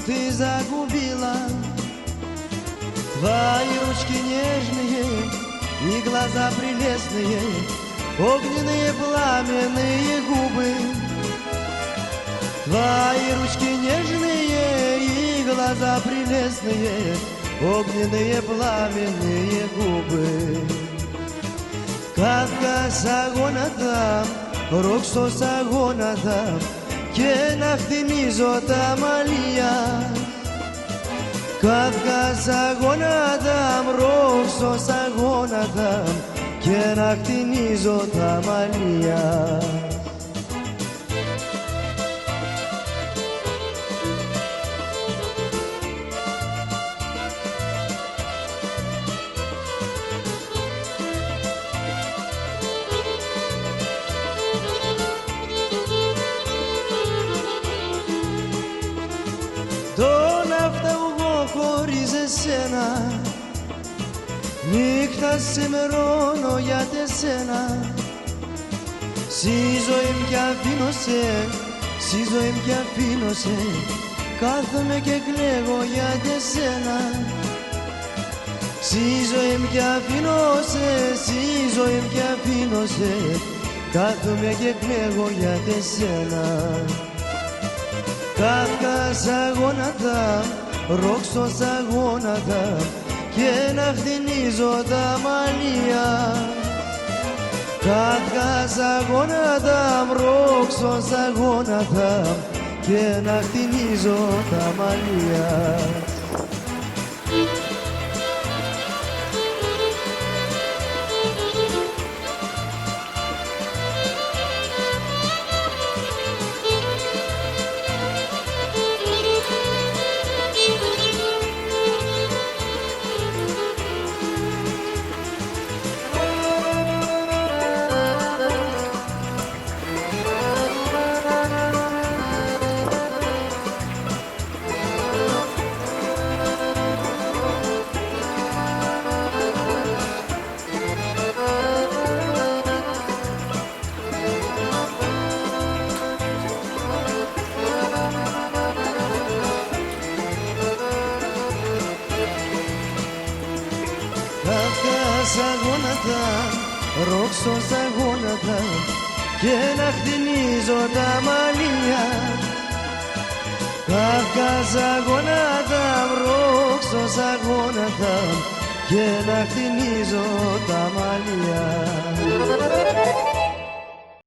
ты загубила. Твои ручки нежные и глаза прелестные, огненные пламенные губы. Твои ручки нежные и глаза прелестные, огненные пламенные губы. Κάθκα αγώνατα, ρόξος αγώνατα και να χτινίζω τα μαλλιά. Κάθκα αγώνατα, ρόξος αγώνατα και να χτινίζω τα μαλλιά. Τον αυταυγό χωρίς εσένα, νύχτα σημερώνω για τεσένα. Στη ζωή μου κι αφήνω σε, στη ζωή μου κι αφήνω σε, κάθομαι και κλαίγω για τεσένα. Στη ζωή μου κι αφήνω σε, στη ζωή μου κι αφήνω σε, κάθομαι και κλαίγω για τεσένα. Κάθκας αγώνατα, ρόξος αγώνατα και να χτινίζω τα μαλλιά. Κάθκας αγώνατα, ρόξος αγώνατα και να χτινίζω τα μαλλιά. Κάθκας αγώνατα, ρόξος αγώνατα και να χτινίζω τα μαλλιά. Κάθκας αγώνατα, ρόξος αγώνατα και να χτινίζω τα μαλλιά.